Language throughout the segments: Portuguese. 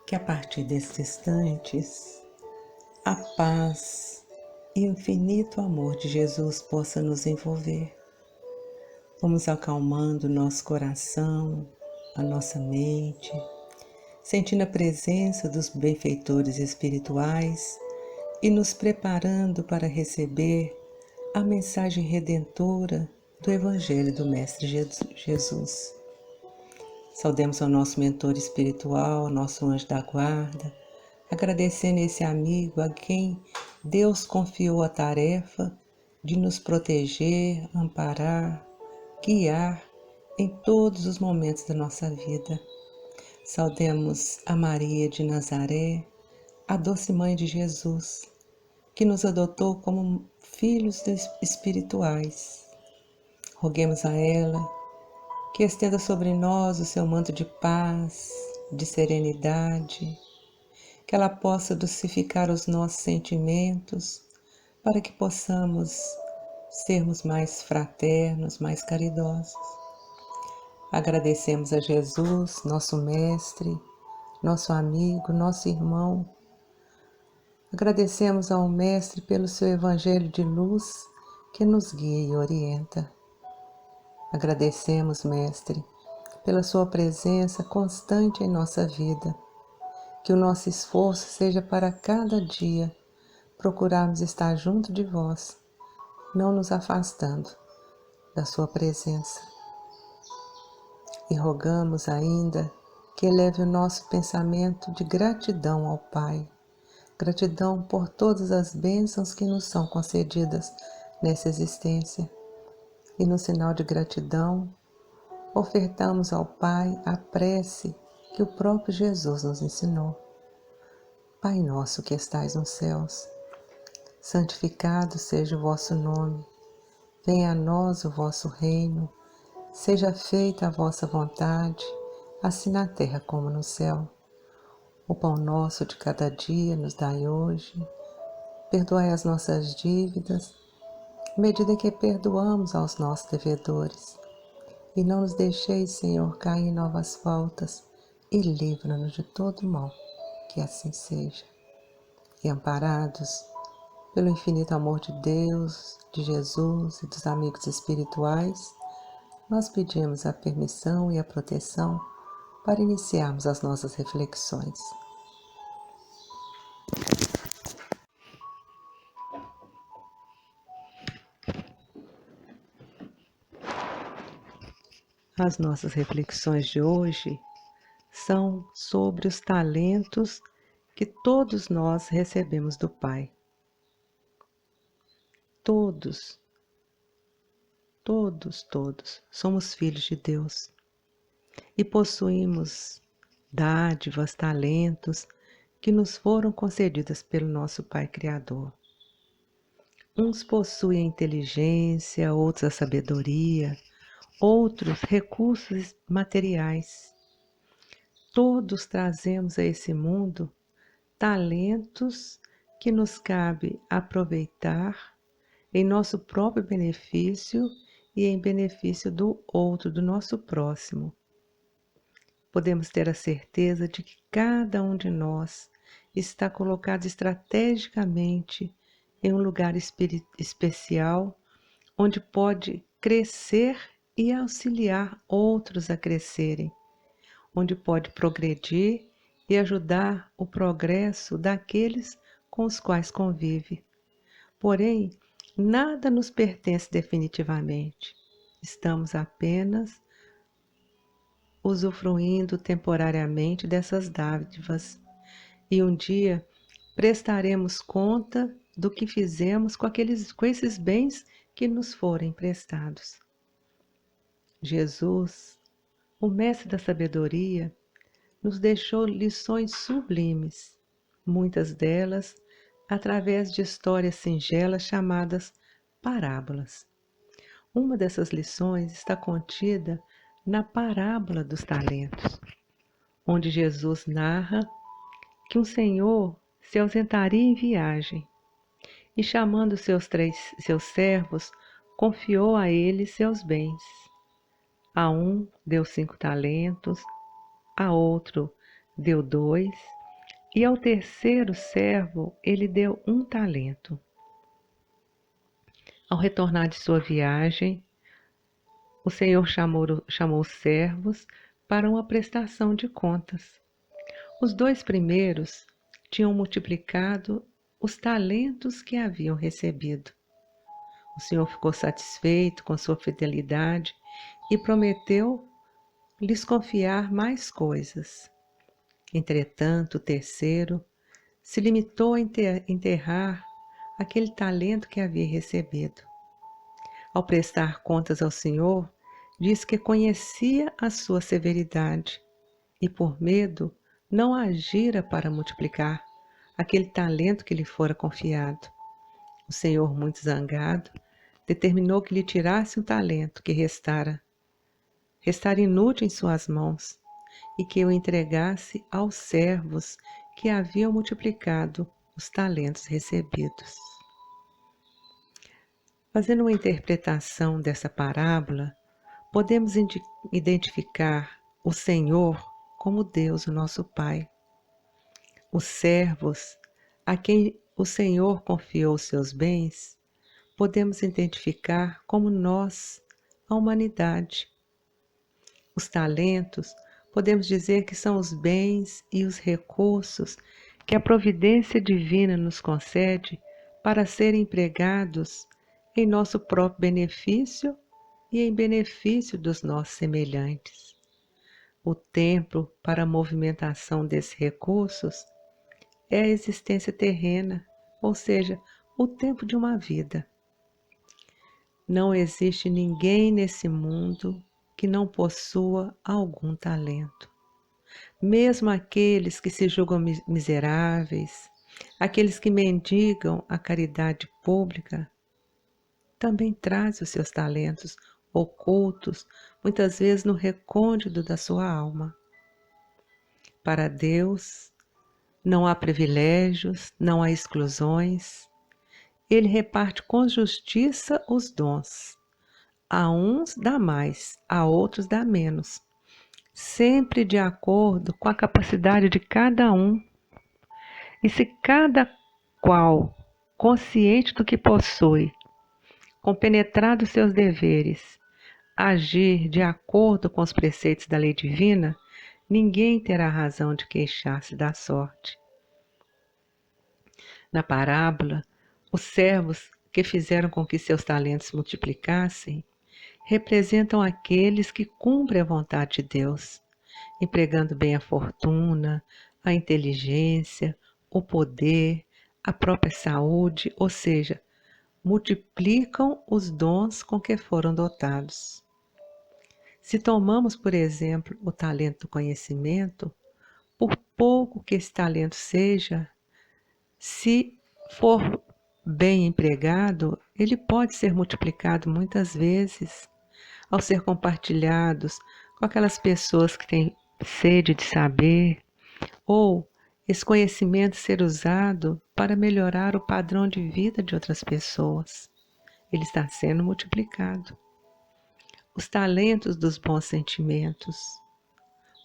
Que a partir desses instantes, a paz e o infinito amor de Jesus possa nos envolver. Vamos acalmando nosso coração, a nossa mente, sentindo a presença dos benfeitores espirituais e nos preparando para receber a mensagem redentora do Evangelho do Mestre Jesus. Saudemos ao nosso mentor espiritual, nosso anjo da guarda, agradecendo esse amigo a quem Deus confiou a tarefa de nos proteger, amparar, guiar em todos os momentos da nossa vida. Saudemos a Maria de Nazaré, a doce mãe de Jesus, que nos adotou como filhos espirituais. Roguemos a ela que estenda sobre nós o seu manto de paz, de serenidade, que ela possa dulcificar os nossos sentimentos para que possamos sermos mais fraternos, mais caridosos. Agradecemos a Jesus, nosso Mestre, nosso amigo, nosso irmão. Agradecemos ao Mestre pelo seu Evangelho de luz que nos guia e orienta. Agradecemos, Mestre, pela sua presença constante em nossa vida. Que o nosso esforço seja para cada dia procurarmos estar junto de vós, não nos afastando da sua presença. E rogamos ainda que eleve o nosso pensamento de gratidão ao Pai, gratidão por todas as bênçãos que nos são concedidas nessa existência. E no sinal de gratidão, ofertamos ao Pai a prece que o próprio Jesus nos ensinou. Pai nosso que estais nos céus, santificado seja o vosso nome. Venha a nós o vosso reino. Seja feita a vossa vontade, assim na terra como no céu. O pão nosso de cada dia nos dai hoje. Perdoai as nossas dívidas, medida que perdoamos aos nossos devedores. E não nos deixeis, Senhor, cair em novas faltas, e livra-nos de todo mal, que assim seja. E amparados pelo infinito amor de Deus, de Jesus e dos amigos espirituais, nós pedimos a permissão e a proteção para iniciarmos as nossas reflexões. As nossas reflexões de hoje são sobre os talentos que todos nós recebemos do Pai. Todos somos filhos de Deus e possuímos dádivas, talentos que nos foram concedidas pelo nosso Pai Criador. Uns possuem a inteligência, outros a sabedoria, outros recursos materiais. Todos trazemos a esse mundo talentos que nos cabe aproveitar em nosso próprio benefício e em benefício do outro, do nosso próximo. Podemos ter a certeza de que cada um de nós está colocado estrategicamente em um lugar especial, onde pode crescer e auxiliar outros a crescerem, onde pode progredir e ajudar o progresso daqueles com os quais convive. Porém, nada nos pertence definitivamente. Estamos apenas usufruindo temporariamente dessas dádivas e um dia prestaremos conta do que fizemos com esses bens que nos foram emprestados. Jesus, o Mestre da Sabedoria, nos deixou lições sublimes, muitas delas através de histórias singelas chamadas parábolas. Uma dessas lições está contida na parábola dos talentos, onde Jesus narra que um senhor se ausentaria em viagem e, chamando seus servos, confiou a eles seus bens. A um deu 5 talentos, a outro deu 2 E ao terceiro servo ele deu 1 talento. Ao retornar de sua viagem, o Senhor chamou os servos para uma prestação de contas. Os 2 primeiros tinham multiplicado os talentos que haviam recebido. O Senhor ficou satisfeito com sua fidelidade e prometeu lhes confiar mais coisas. Entretanto, o terceiro se limitou a enterrar aquele talento que havia recebido. Ao prestar contas ao Senhor, diz que conhecia a sua severidade e, por medo, não agira para multiplicar aquele talento que lhe fora confiado. O Senhor, muito zangado, determinou que lhe tirasse um talento que restara inútil em suas mãos, e que o entregasse aos servos que haviam multiplicado os talentos recebidos. Fazendo uma interpretação dessa parábola, podemos identificar o Senhor como Deus, o nosso Pai. Os servos a quem o Senhor confiou seus bens, podemos identificar como nós, a humanidade. Os talentos, podemos dizer que são os bens e os recursos que a providência divina nos concede para serem empregados em nosso próprio benefício e em benefício dos nossos semelhantes. O tempo para a movimentação desses recursos é a existência terrena, ou seja, o tempo de uma vida. Não existe ninguém nesse mundo que não possua algum talento. Mesmo aqueles que se julgam miseráveis, aqueles que mendigam a caridade pública, também trazem os seus talentos ocultos, muitas vezes no recôndito da sua alma. Para Deus, não há privilégios, não há exclusões. Ele reparte com justiça os dons. A uns dá mais, a outros dá menos, sempre de acordo com a capacidade de cada um. E se cada qual, consciente do que possui, compenetrado dos seus deveres, agir de acordo com os preceitos da lei divina, ninguém terá razão de queixar-se da sorte. Na parábola, os servos que fizeram com que seus talentos multiplicassem representam aqueles que cumprem a vontade de Deus, empregando bem a fortuna, a inteligência, o poder, a própria saúde, ou seja, multiplicam os dons com que foram dotados. Se tomamos, por exemplo, o talento do conhecimento, por pouco que esse talento seja, se for bem empregado, ele pode ser multiplicado muitas vezes ao ser compartilhados com aquelas pessoas que têm sede de saber, ou esse conhecimento ser usado para melhorar o padrão de vida de outras pessoas. Ele está sendo multiplicado. Os talentos dos bons sentimentos,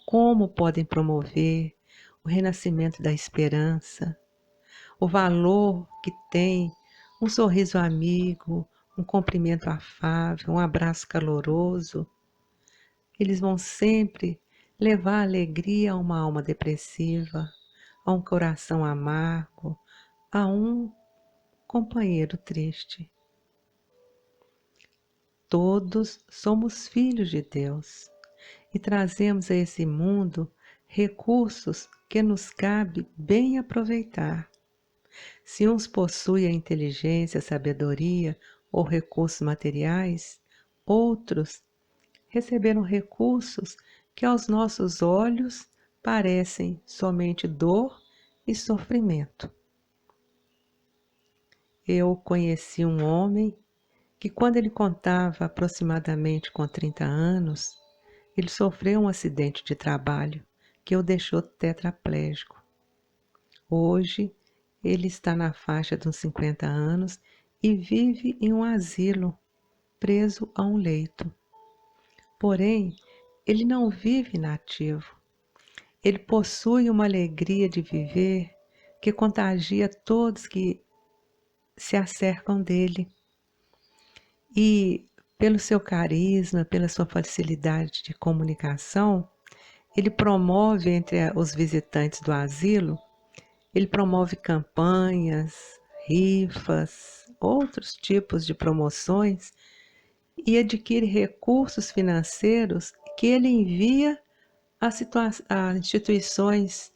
como podem promover o renascimento da esperança, o valor que tem um sorriso amigo, um cumprimento afável, um abraço caloroso. Eles vão sempre levar alegria a uma alma depressiva, a um coração amargo, a um companheiro triste. Todos somos filhos de Deus e trazemos a esse mundo recursos que nos cabe bem aproveitar. Se uns possuem a inteligência, a sabedoria ou recursos materiais, outros receberam recursos que aos nossos olhos parecem somente dor e sofrimento. Eu conheci um homem que, quando ele contava aproximadamente com 30 anos, ele sofreu um acidente de trabalho que o deixou tetraplégico. Hoje, ele está na faixa de uns 50 anos e vive em um asilo, preso a um leito. Porém, ele não vive inativo. Ele possui uma alegria de viver que contagia todos que se acercam dele. E pelo seu carisma, pela sua facilidade de comunicação, ele promove entre os visitantes do asilo, ele promove campanhas, rifas, outros tipos de promoções e adquire recursos financeiros que ele envia a instituições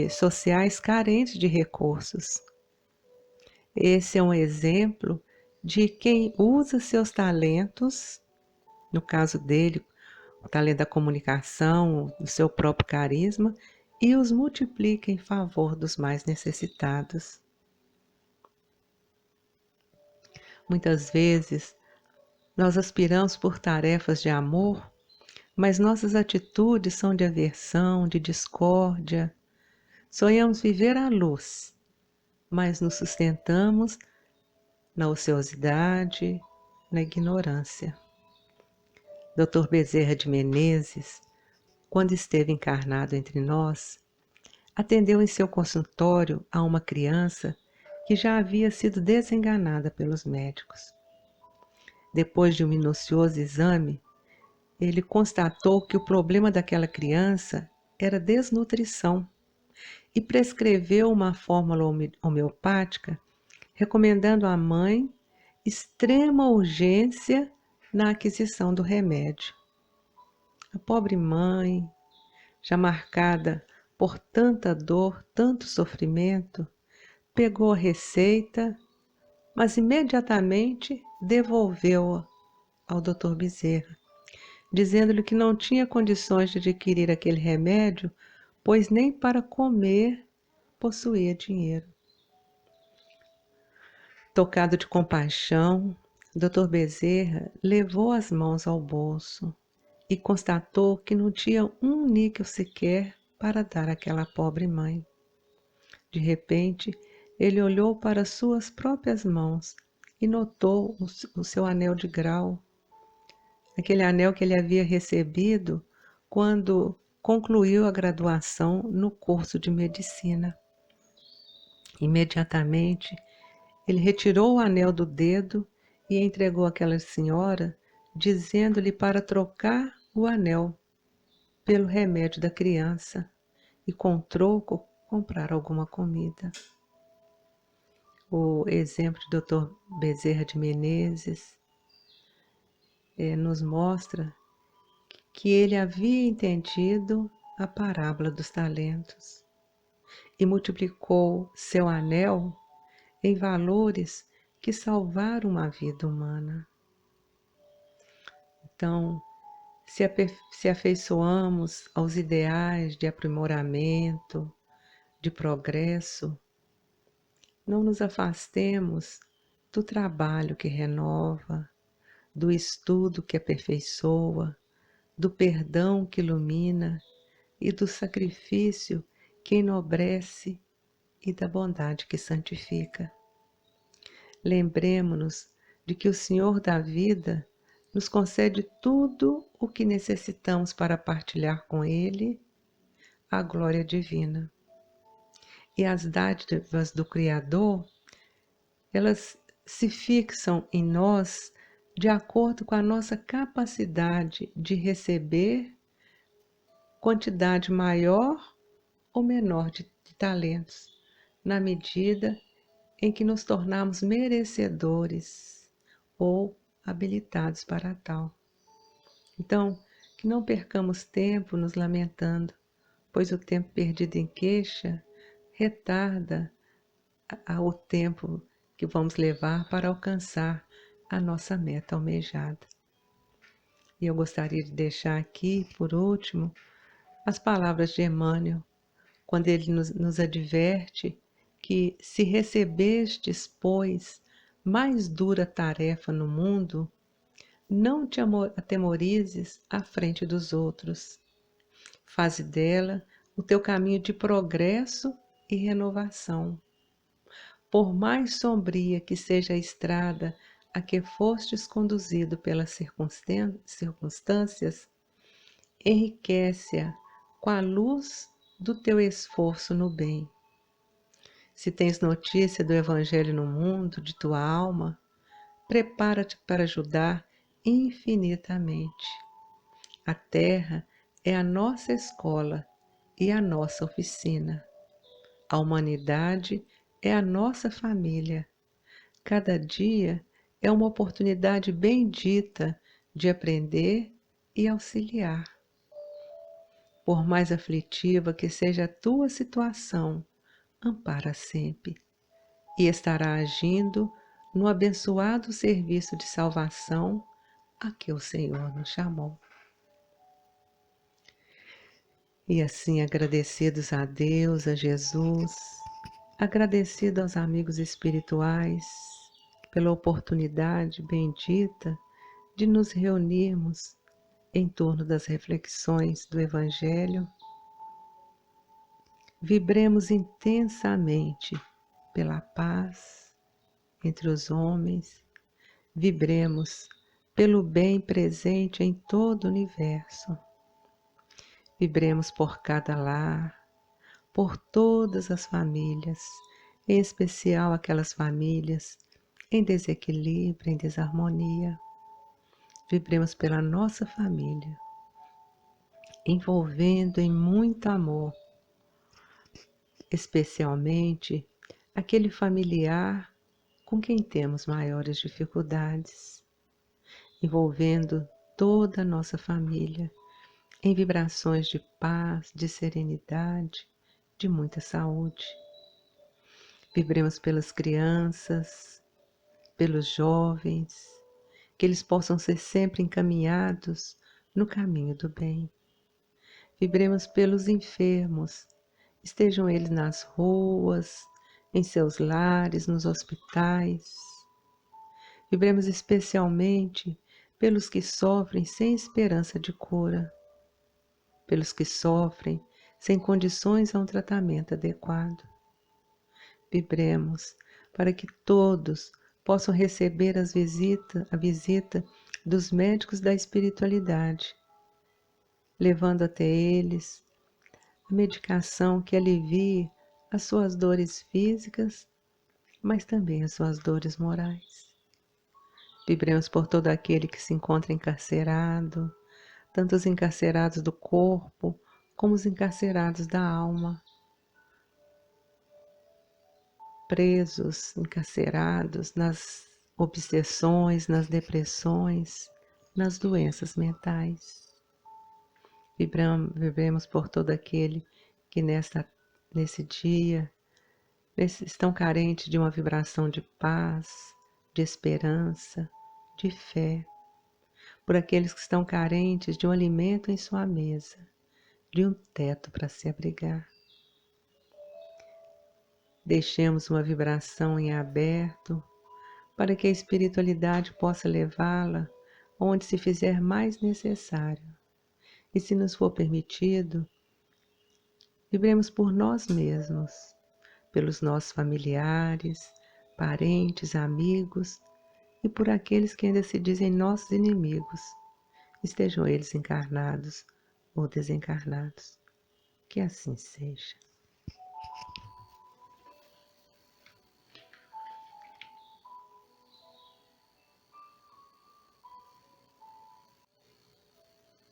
sociais carentes de recursos. Esse é um exemplo de quem usa seus talentos, no caso dele, o talento da comunicação, o seu próprio carisma, e os multiplica em favor dos mais necessitados. Muitas vezes, nós aspiramos por tarefas de amor, mas nossas atitudes são de aversão, de discórdia. Sonhamos viver a luz, mas nos sustentamos na ociosidade, na ignorância. Dr. Bezerra de Menezes, quando esteve encarnado entre nós, atendeu em seu consultório a uma criança que já havia sido desenganada pelos médicos. Depois de um minucioso exame, ele constatou que o problema daquela criança era desnutrição e prescreveu uma fórmula homeopática, recomendando à mãe extrema urgência na aquisição do remédio. A pobre mãe, já marcada por tanta dor, tanto sofrimento, pegou a receita, mas imediatamente devolveu-a ao Dr. Bezerra, dizendo-lhe que não tinha condições de adquirir aquele remédio, pois nem para comer possuía dinheiro. Tocado de compaixão, Dr. Bezerra levou as mãos ao bolso e constatou que não tinha um níquel sequer para dar àquela pobre mãe. De repente, ele olhou para suas próprias mãos e notou o seu anel de grau, aquele anel que ele havia recebido quando concluiu a graduação no curso de medicina. Imediatamente, ele retirou o anel do dedo e entregou àquela senhora, dizendo-lhe para trocar o anel pelo remédio da criança e, com troco, comprar alguma comida. O exemplo do Dr. Bezerra de Menezes nos mostra que ele havia entendido a parábola dos talentos e multiplicou seu anel em valores que salvaram uma vida humana. Então, se afeiçoamos aos ideais de aprimoramento, de progresso, não nos afastemos do trabalho que renova, do estudo que aperfeiçoa, do perdão que ilumina e do sacrifício que enobrece e da bondade que santifica. Lembremo-nos de que o Senhor da vida nos concede tudo o que necessitamos para partilhar com Ele a glória divina. E as dádivas do Criador, elas se fixam em nós de acordo com a nossa capacidade de receber quantidade maior ou menor de talentos, na medida em que nos tornamos merecedores ou habilitados para tal. Então, que não percamos tempo nos lamentando, pois o tempo perdido em queixa retarda o tempo que vamos levar para alcançar a nossa meta almejada. E eu gostaria de deixar aqui, por último, as palavras de Emmanuel, quando ele nos adverte que se recebestes, pois, mais dura tarefa no mundo, não te atemorizes à frente dos outros. Faze dela o teu caminho de progresso e renovação. Por mais sombria que seja a estrada a que fostes conduzido pelas circunstâncias, enriquece-a com a luz do teu esforço no bem. Se tens notícia do Evangelho no mundo, de tua alma, prepara-te para ajudar infinitamente. A terra é a nossa escola e a nossa oficina. A humanidade é a nossa família. Cada dia é uma oportunidade bendita de aprender e auxiliar. Por mais aflitiva que seja a tua situação, ampara sempre e estará agindo no abençoado serviço de salvação a que o Senhor nos chamou. E assim, agradecidos a Deus, a Jesus, agradecido aos amigos espirituais pela oportunidade bendita de nos reunirmos em torno das reflexões do Evangelho, vibremos intensamente pela paz entre os homens, vibremos pelo bem presente em todo o universo, vibremos por cada lar, por todas as famílias, em especial aquelas famílias em desequilíbrio, em desarmonia. Vibremos pela nossa família, envolvendo em muito amor, especialmente aquele familiar com quem temos maiores dificuldades, envolvendo toda a nossa família em vibrações de paz, de serenidade, de muita saúde. Vibremos pelas crianças, pelos jovens, que eles possam ser sempre encaminhados no caminho do bem. Vibremos pelos enfermos, estejam eles nas ruas, em seus lares, nos hospitais. Vibremos especialmente pelos que sofrem sem esperança de cura, pelos que sofrem sem condições a um tratamento adequado. Vibremos para que todos possam receber a visita dos médicos da espiritualidade, levando até eles a medicação que alivie as suas dores físicas, mas também as suas dores morais. Vibremos por todo aquele que se encontra encarcerado, tanto os encarcerados do corpo como os encarcerados da alma, presos, encarcerados nas obsessões, nas depressões, nas doenças mentais. Vibremos por todo aquele que nesse dia estão carentes de uma vibração de paz, de esperança, de fé. Por aqueles que estão carentes de um alimento em sua mesa, de um teto para se abrigar. Deixemos uma vibração em aberto para que a espiritualidade possa levá-la onde se fizer mais necessário. E se nos for permitido, vibremos por nós mesmos, pelos nossos familiares, parentes, amigos e por aqueles que ainda se dizem nossos inimigos, estejam eles encarnados ou desencarnados. Que assim seja.